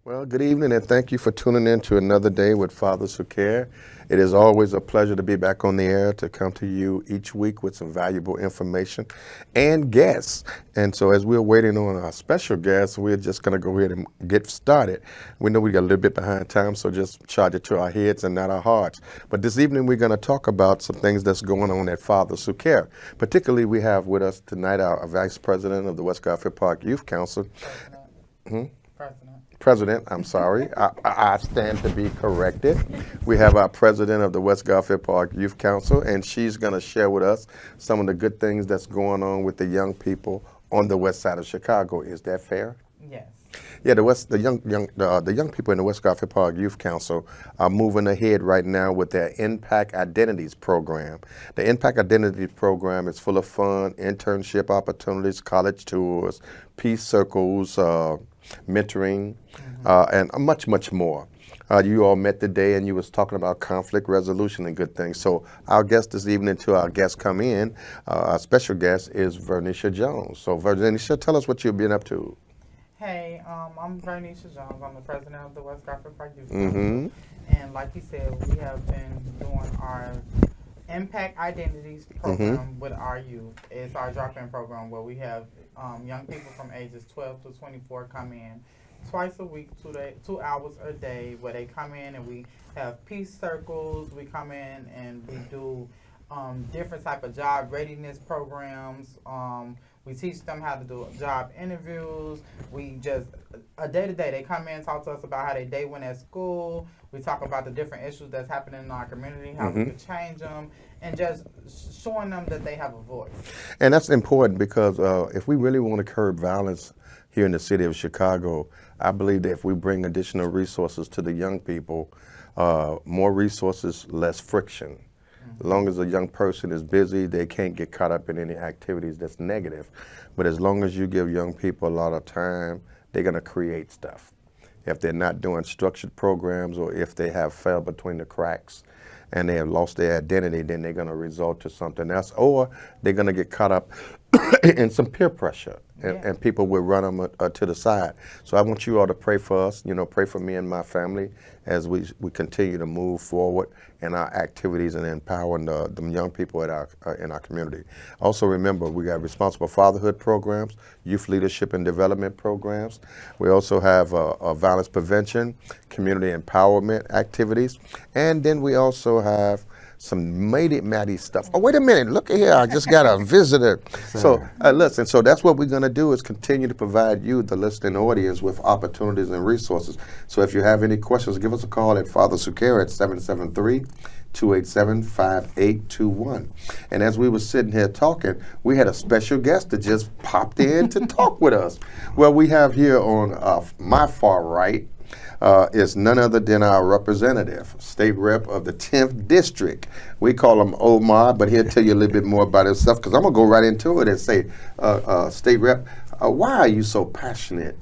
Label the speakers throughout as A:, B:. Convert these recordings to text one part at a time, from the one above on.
A: Well, good evening, and thank you for tuning in to another day with Fathers Who Care. It is always a pleasure to be back on the air to come to you each week with some valuable information and guests. And so as we're waiting on our special guests, we're just going to go ahead and get started. We know we got a little bit behind time, so just charge it to our heads and not our hearts. But this evening, we're going to talk about some things that's going on at Fathers Who Care. Particularly, we have with us tonight our Vice President of the West Garfield Park Youth Council. President, I'm sorry. I stand to be corrected. We have our president of the West Garfield Park Youth Council, and she's going to share with us some of the good things that's going on with the young people on the west side of Chicago. Is that fair?
B: Yes.
A: Yeah, the young people in the West Garfield Park Youth Council are moving ahead right now with their Impact Identities program. The Impact Identities program is full of fun, internship opportunities, college tours, peace circles, mentoring, and much, much more. You all met today and you was talking about conflict resolution and good things. So our guest this evening, till our guests come in, our special guest is Vernisha Jones. So Vernisha, tell us what you've been up to.
B: Hey, I'm Vernisha Jones. I'm the president of the West Garfield Park Youth Council. And like you said, we have been doing our Impact Identities program with our youth. It's our drop-in program where we have young people from ages 12 to 24 come in twice a week, 2 hours a day, where they come in and we have peace circles. We come in and we do different type of job readiness programs. We teach them how to do job interviews. We just, a day-to-day, they come in and talk to us about how their day went at school. We talk about the different issues that's happening in our community, how we could change them, and just showing them that they have a voice. And
A: that's important because if we really want to curb violence here in the city of Chicago, I believe that if we bring additional resources to the young people, more resources, less friction. As long as a young person is busy, they can't get caught up in any activities that's negative. But as long as you give young people a lot of time, they're going to create stuff. If they're not doing structured programs or if they have fell between the cracks and they have lost their identity, then they're going to result to something else, or they're going to get caught up in some peer pressure, and people will run them to the side. So I want you all to pray for us, pray for me and my family as we continue to move forward in our activities and empowering the young people in our community. Also remember, we got responsible fatherhood programs, youth leadership and development programs. We also have violence prevention, community empowerment activities, and then we also have some matey stuff. Oh, wait a minute, look at here, I just got a visitor. So listen, so that's what we're gonna do is continue to provide you, the listening audience, with opportunities and resources. So if you have any questions, give us a call at Fathers Who Care at 773-287-5821. And as we were sitting here talking, we had a special guest that just popped in to talk with us. Well, we have here on my far right, is none other than our representative, state rep of the 10th district. We call him Omar, but he'll tell you a little bit more about himself because I'm going to go right into it and say, state rep, why are you so passionate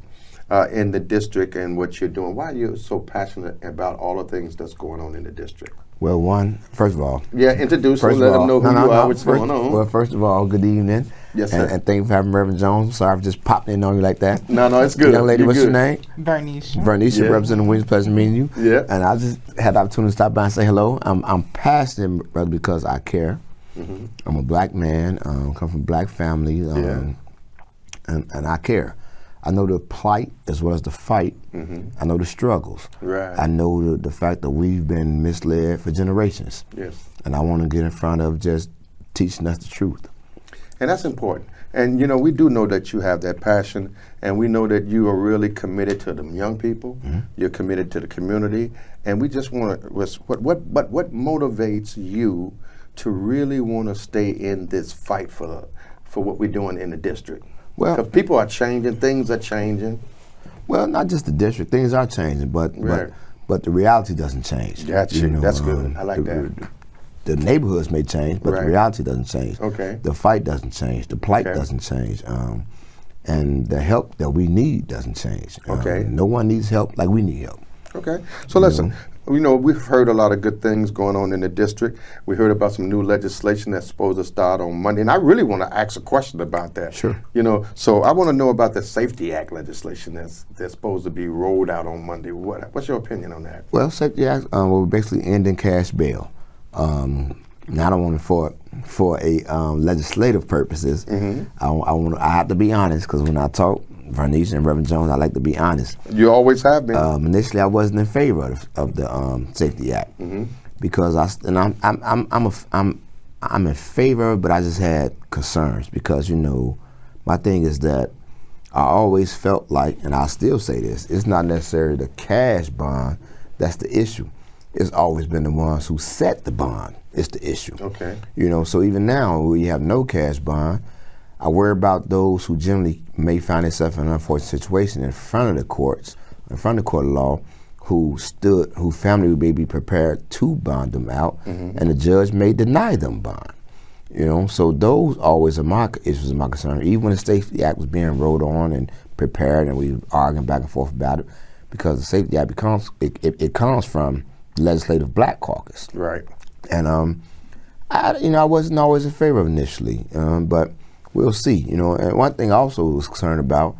A: in the district and what you're doing? Why are you so passionate about all the things that's going on in the district?
C: Well, first of all.
A: Yeah, introduce them, let them know who you are, what's going on.
C: Well, first of all, good evening.
A: Yes, sir.
C: And thank you for having Reverend Jones. Sorry for just popping in on you like that.
A: No, it's good.
C: Young lady, what's your name?
B: Vernisha.
C: Vernisha, representing Williams. Pleasure meeting you.
A: Yeah.
C: And I just had the opportunity to stop by and say hello. I'm passionate, brother, because I care. I'm a black man, come from a black family, and I care. I know the plight as well as the fight. I know the struggles.
A: Right.
C: I know the fact that we've been misled for generations.
A: Yes.
C: And I want to get in front of just teaching us the truth.
A: And that's important. And we do know that you have that passion, and we know that you are really committed to the young people. You're committed to the community, and we just want to. What motivates you to really want to stay in this fight for what we're doing in the district? Well, because people are changing, things are changing.
C: Well, not just the district, things are changing, but the reality doesn't change.
A: That's good. I like that.
C: The neighborhoods may change, but the reality doesn't change.
A: Okay.
C: The fight doesn't change. The plight doesn't change. And the help that we need doesn't change.
A: Okay.
C: No one needs help like we need help.
A: Okay. So listen, You know, we've heard a lot of good things going on in the district. We heard about some new legislation that's supposed to start on Monday, and I really want to ask a question about that.
C: Sure.
A: You know, so I want to know about the Safety Act legislation that's supposed to be rolled out on Monday. What's your opinion on that?
C: Well, Safety Act, we're basically ending cash bail. Not only for legislative purposes. I have to be honest, because when I talk, Vernice and Reverend Jones, I like to be honest.
A: You always have been.
C: Initially, I wasn't in favor of the Safety Act because I'm in favor, but I just had concerns because my thing is that I always felt like, and I'll still say this, it's not necessarily the cash bond that's the issue. It's always been the ones who set the bond. It's the issue.
A: Okay.
C: So even now, we have no cash bond. I worry about those who generally may find themselves in an unfortunate situation in front of the courts, in front of the court of law, who family may be prepared to bond them out, and the judge may deny them bond. So those always are my issues and my concern. Even when the Safety Act was being rolled on and prepared, and we were arguing back and forth about it, because the Safety Act comes from the Legislative Black Caucus.
A: Right.
C: And I wasn't always in favor of initially, but we'll see. And one thing I also was concerned about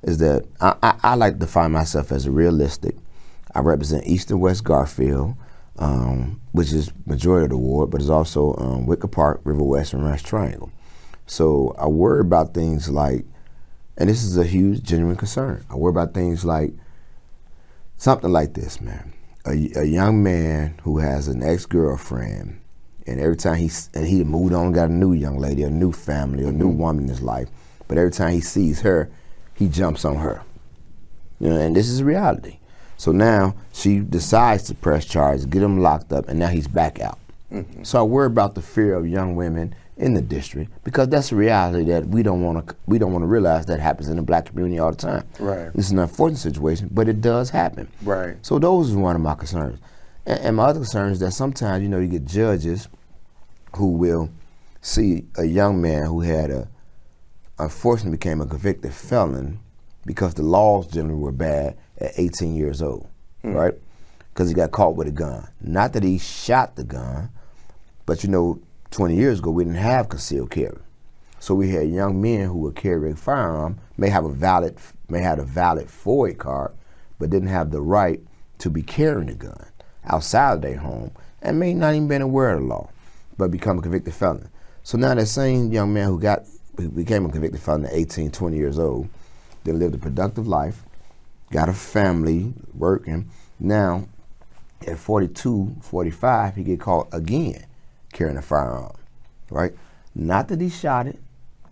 C: is that I like to define myself as a realistic. I represent East and West Garfield, which is majority of the ward, but it's also Wicker Park, River West, and Ranch Triangle. So I worry about things like, and this is a huge, genuine concern, I worry about things like something like this, man. A young man who has an ex-girlfriend, and every time he moved on, got a new young lady, a new family, a new woman in his life, but every time he sees her, he jumps on her. And this is reality. So now she decides to press charges, get him locked up, and now he's back out. So I worry about the fear of young women in the district, because that's a reality that we don't want to realize that happens in the black community all the time.
A: Right.
C: This is an unfortunate situation, but it does happen.
A: Right.
C: So those are one of my concerns. And my other concern is that sometimes, you get judges who will see a young man who unfortunately became a convicted felon because the laws generally were bad at 18 years old, right? Because he got caught with a gun. Not that he shot the gun, but 20 years ago, we didn't have concealed carry. So we had young men who would carry a firearm, may have a valid FOID card, but didn't have the right to be carrying a gun outside of their home, and may not even been aware of the law, but become a convicted felon. So now that same young man who became a convicted felon at 18, 20 years old, then lived a productive life, got a family, working. Now, at 42, 45, he get caught again carrying a firearm, right? Not that he shot it,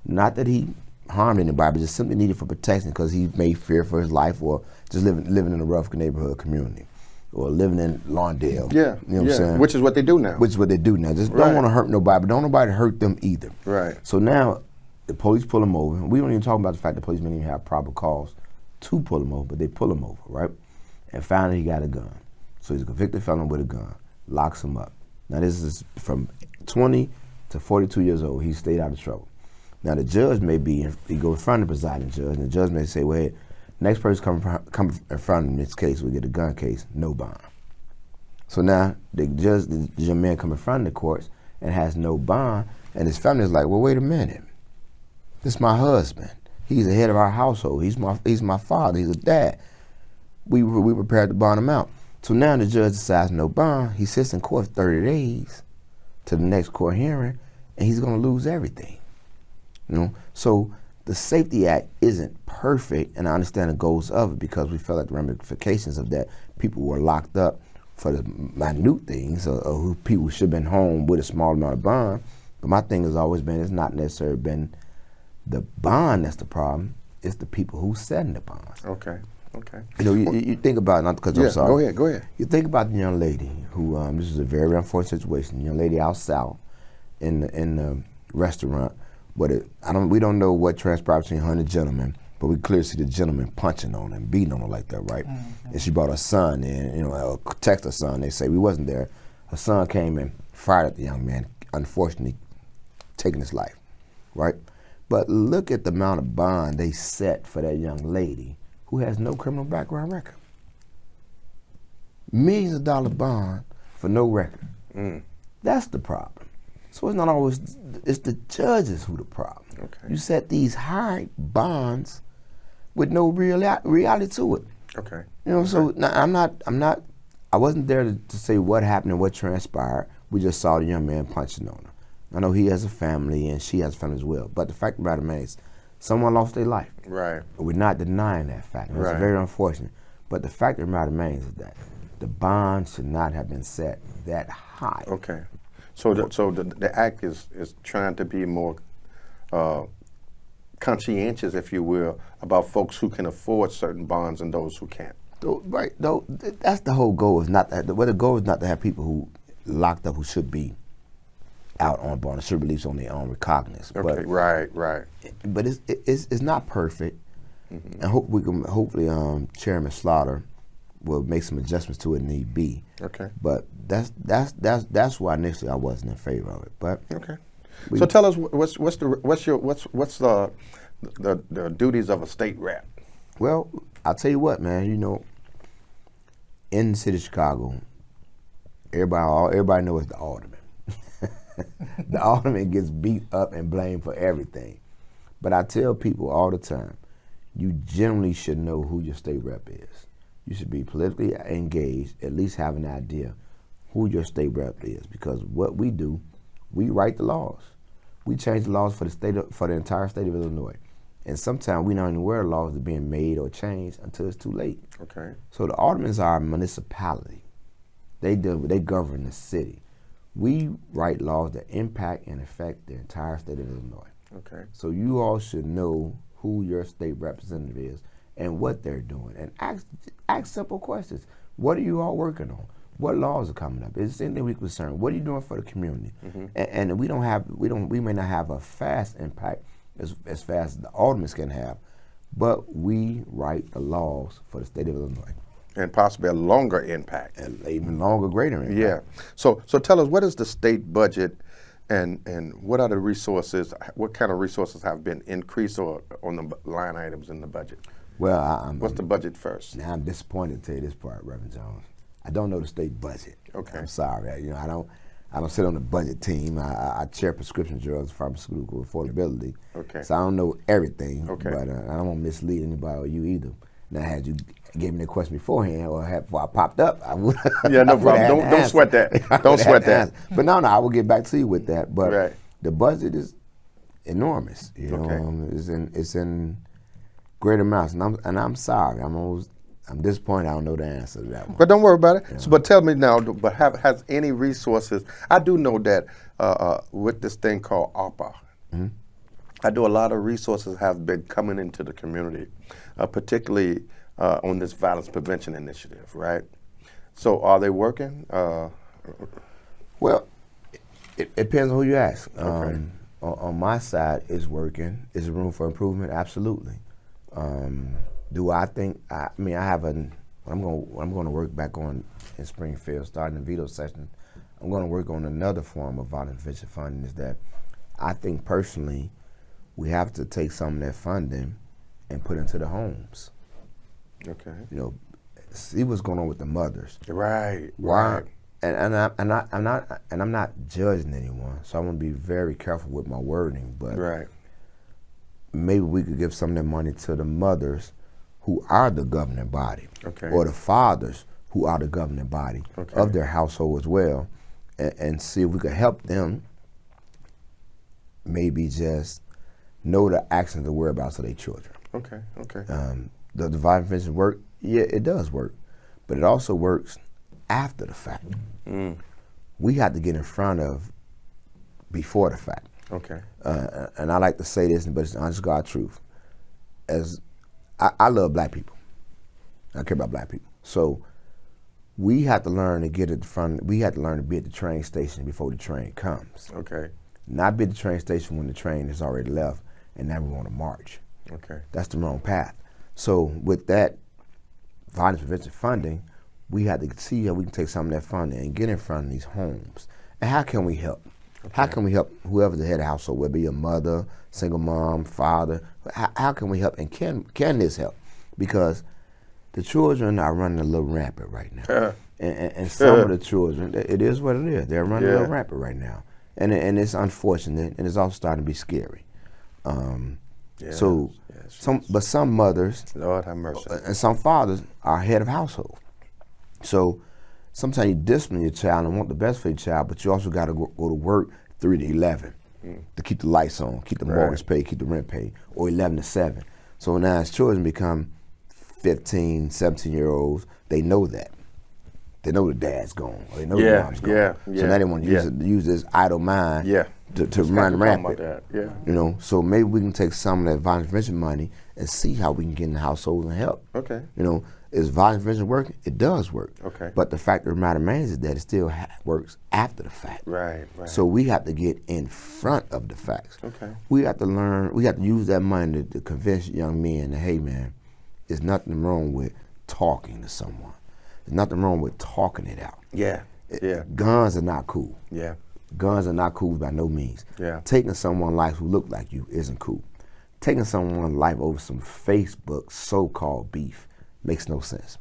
C: not that he harmed anybody, but just simply needed for protection because he may fear for his life, or just living in a rough neighborhood community, or living in Lawndale.
A: Yeah,
C: you know what I'm saying?
A: Which is what they do now.
C: Which is what they do now. Just don't want to hurt nobody, but don't nobody hurt them either.
A: Right.
C: So now the police pull him over. We don't even talk about the fact the police didn't even have proper cause to pull him over, but they pull him over, right? And finally he got a gun. So he's a convicted felon with a gun, locks him up. Now this is from 20 to 42 years old. He stayed out of trouble. Now the judge may be, he goes in front of the presiding judge, and the judge may say, well, hey, next person come in front of this case, we get a gun case, no bond. So now the young man come in front of the courts and has no bond, and his family is like, well, wait a minute. This is my husband. He's the head of our household. He's my father. He's a dad. We prepared to bond him out. So now the judge decides no bond. He sits in court 30 days to the next court hearing, and he's going to lose everything. So the Safety Act isn't perfect, and I understand the goals of it because we felt like the ramifications of that. People were locked up for the minute things, or who people should have been home with a small amount of bond. But my thing has always been, it's not necessarily been the bond that's the problem, it's the people who setting the bonds.
A: Okay.
C: You think about, not because I'm sorry.
A: Go ahead.
C: You think about the young lady who, this is a very unfortunate situation, the young lady out south in the restaurant, but we don't know what transpired between her and the gentleman, but we clearly see the gentleman punching on her and beating on her like that, right? Mm-hmm. And she brought her son in, text her son, they say we wasn't there. Her son came and fired at the young man, unfortunately taking his life, right? But look at the amount of bond they set for that young lady who has no criminal background record. millions of dollar bond for no record. That's the problem. So it's not always, it's the judges who the problem.
A: Okay.
C: You set these high bonds with no reality to it.
A: Okay.
C: You know, so now I wasn't there to say what happened and what transpired. We just saw the young man punching on her. I know he has a family and she has a family as well. But the fact of the matter is, someone lost their life.
A: Right.
C: We're not denying that fact. It's
A: Right.
C: very unfortunate. But the fact of the matter remains is that the bond should not have been set that high.
A: Okay. So the act is trying to be more conscientious, if you will, about folks who can afford certain bonds and those who can't.
C: Right. Though that's the whole goal. Is not that. Well, the goal is not to have people who locked up who should be out on bond, should release on their own recognizance.
A: Okay.
C: But,
A: Right.
C: But it's not perfect, and hopefully Chairman Slaughter will make some adjustments to it need be.
A: Okay.
C: But that's why initially I wasn't in favor of it. But
A: Okay. So tell us what's the duties of a state rep?
C: well, I'll tell you what, man. You know, in the city of Chicago, everybody knows the alderman. The alderman gets beat up and blamed for everything. But I tell people all the time, you generally should know who your state rep is. You should be politically engaged, at least have an idea who your state rep is, because what we do, we write the laws. We change the laws for the entire state of Illinois. And sometimes we don't even aware the laws are being made or changed until it's too late.
A: Okay.
C: So the aldermen are a municipality. They govern the city. We write laws that impact and affect the entire state of Illinois.
A: Okay.
C: So you all should know who your state representative is and what they're doing, and ask simple questions. What are you all working on? What laws are coming up? Is there anything we concern? What are you doing for the community? And we may not have a fast impact as fast as the aldermen can have, but we write the laws for the state of Illinois.
A: And possibly a longer impact.
C: And even longer, greater impact.
A: Yeah. So tell us, what is the state budget, and what are the resources? What kind of resources have been increased or on the line items in the budget?
C: Well,
A: What's the budget first?
C: Now I'm disappointed to tell you this part, Reverend Jones. I don't know the state budget.
A: Okay.
C: I'm sorry. I don't sit on the budget team. I chair prescription drugs, pharmaceutical affordability.
A: Okay.
C: So I don't know everything.
A: Okay.
C: But I don't want to mislead anybody or you either. Now, had you gave me that question beforehand or before I popped up, I would.
A: Yeah, no problem. Don't sweat that. Don't sweat that.
C: But no, I will get back to you with that. But
A: Right.
C: the budget is enormous. You know,
A: Okay.
C: it's in great amounts, and I'm sorry. I'm disappointed. I don't know the answer to that one.
A: But don't worry about it. So, but tell me now, but has any resources? I do know that with this thing called ARPA, I do a lot of resources have been coming into the community, particularly on this violence prevention initiative, right? So are they working?
C: Well, it depends on who you ask.
A: Okay.
C: On my side, it's working. Is there room for improvement? Absolutely. Do I think? I have I'm going to work back on in Springfield, starting the veto session. I'm going to work on another form of violence prevention funding. Is that I think personally, we have to take some of that funding and put into the homes.
A: Okay.
C: You know, see what's going on with the mothers.
A: Right.
C: Why?
A: Right.
C: And I'm not judging anyone, so I want to be very careful with my wording. But
A: Right.
C: maybe we could give some of that money to the mothers who are the governing body,
A: Okay.
C: or the fathers who are the governing body
A: Okay.
C: of their household as well, and see if we could help them. Maybe just know the actions and whereabouts of their children.
A: Okay. Okay.
C: The violence prevention work, yeah, it does work, but it also works after the fact. We have to get in front of before the fact.
A: Okay.
C: And I like to say this, but it's honest God truth. As I love black people, I care about black people. So we have to learn to get at the front. We have to learn to be at the train station before the train comes.
A: Okay.
C: Not be at the train station when the train has already left, and now we want to march.
A: Okay.
C: That's the wrong path. So with that violence prevention funding, we have to see how we can take some of that funding and get in front of these homes. And how can we help? Okay. How can we help whoever's the head of the household, whether it be a mother, single mom, father? How can we help? And can this help? Because The children are running a little rampant right now. And some of the children, it is what it is. They're running a little rampant right now. And it's unfortunate, and it's also starting to be scary. But some mothers,
A: Lord have mercy,
C: and some fathers are head of household. So sometimes you discipline your child and want the best for your child, but you also got to go to work 3 to 11 to keep the lights on, keep the mortgage paid, keep the rent paid, or 11 to 7. So now as children become 15, 17-year-olds, they know that. They know the dad's gone, or they know the mom's gone. So now they want to use this idle mind to run rampant. You know, so maybe we can take some of that violence prevention money and see how we can get in the households and help.
A: Okay.
C: You know, is violence prevention working? It does work.
A: Okay.
C: But the fact of the matter remains is that it still works after the fact.
A: Right.
C: So we have to get in front of the facts.
A: Okay.
C: We have to learn, we have to use that money to convince young men that, hey man, there's nothing wrong with talking to someone. There's nothing wrong with talking it out. Guns are not cool. Guns are not cool by no means. Taking someone's life who look like you isn't cool. Taking someone's life over some Facebook so-called beef makes no sense.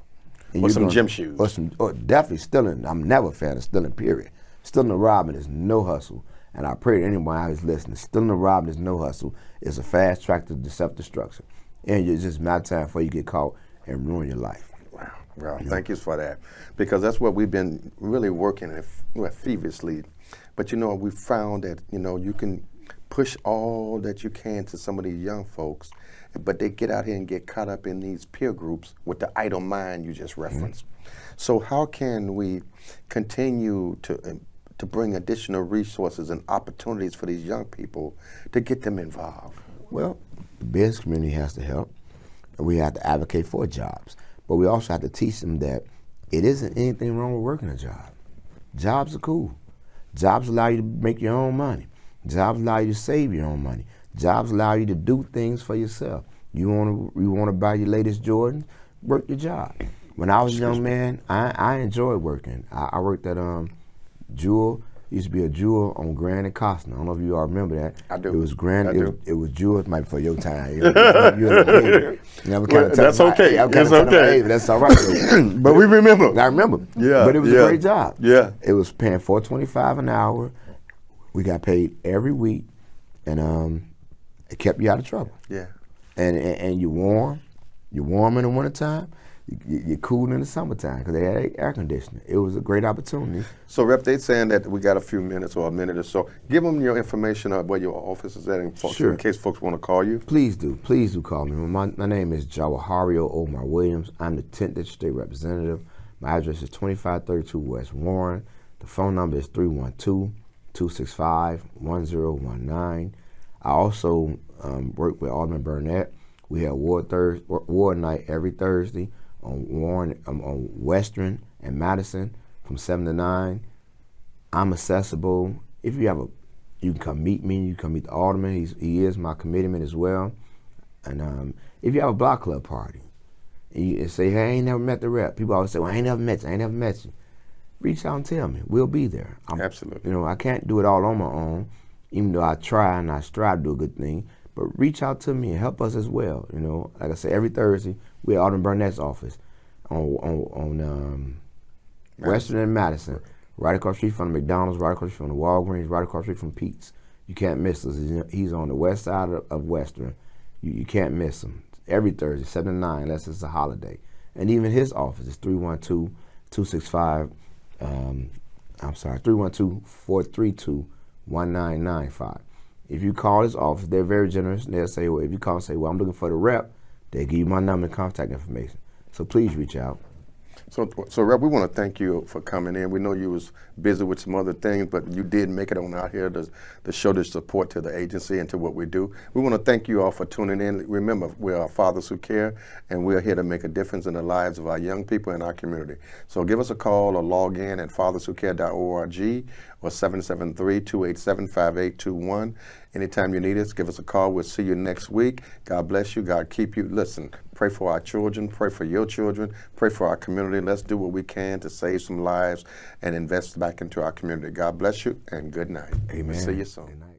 C: And
A: or some gym shoes.
C: Or definitely stealing. I'm never a fan of stealing, period. Stealing and robbing is no hustle. And I pray that anyone out who's listening, stealing and robbing is no hustle. It's a fast track to self-destruction. And it's just a matter of time before you get caught and ruin your life.
A: Wow. Well, thank you for that. Because that's what we've been really working feverishly. But, you know, we found that, you know, you can push all that you can to some of these young folks, but they get out here and get caught up in these peer groups with the idle mind you just referenced. So how can we continue to bring additional resources and opportunities for these young people to get them involved?
C: Well, the business community has to help, and we have to advocate for jobs. But we also have to teach them that it isn't anything wrong with working a job. Jobs are cool. Jobs allow you to make your own money. Jobs allow you to save your own money. Jobs allow you to do things for yourself. You want to buy your latest Jordan? Work your job. When I was a young man, I enjoyed working. I worked at Jewel. Used to be a Jewel on Grand and Costner. I don't know if you all remember that.
A: I do.
C: It was Grand. It was Jewel. It might be for your time.
A: That's okay. It's okay.
C: That's all right.
A: But we remember.
C: I remember.
A: Yeah.
C: But it was a great job.
A: Yeah.
C: It was paying $4.25 an hour. We got paid every week, and it kept you out of trouble.
A: Yeah.
C: And you're warm. You're warm in the wintertime. You're cool in the summertime because they had air conditioning. It was a great opportunity.
A: So, Rep, they're saying that we got a few minutes or a minute or so. Give them your information of where your office is at, in case folks want to call you.
C: Please do call me. My name is Jawahario Omar Williams. I'm the 10th District State Representative. My address is 2532 West Warren. The phone number is 312-265-1019. I also work with Alderman Burnett. We have Ward Night every Thursday on Western and Madison from 7 to 9. I'm accessible. If you you can come meet me. You can come meet the alderman. He is my committeeman as well. And if you have a block club party and you say, hey, I ain't never met the rep. People always say, well, I ain't never met you. Reach out and tell me. We'll be there.
A: Absolutely.
C: You know, I can't do it all on my own, even though I try and I strive to do a good thing. But reach out to me and help us as well. You know, like I said, every Thursday we're at Alderman Burnett's office on Western and Madison, right across the street from the McDonald's, right across the street from the Walgreens, right across the street from Pete's. You can't miss us. He's on the west side of Western. You can't miss him. Every Thursday, 7 to 9, unless it's a holiday. And even his office is 312-432-1995. If you call his office, they're very generous, and they'll say, well, if you call and say, well, I'm looking for the rep, they'll give you my number and contact information. So please reach out.
A: So Rep, we want to thank you for coming in. We know you was busy with some other things, but you did make it on out here to show the support to the agency and to what we do. We want to thank you all for tuning in. Remember, we are Fathers Who Care, and we're here to make a difference in the lives of our young people in our community. So give us a call or log in at fatherswhocare.org or 773-287-5821. Anytime you need us, give us a call. We'll see you next week. God bless you. God keep you. Listen, pray for our children. Pray for your children. Pray for our community. Let's do what we can to save some lives and invest back into our community. God bless you and good night.
C: Amen.
A: We'll see you soon.
C: Good night.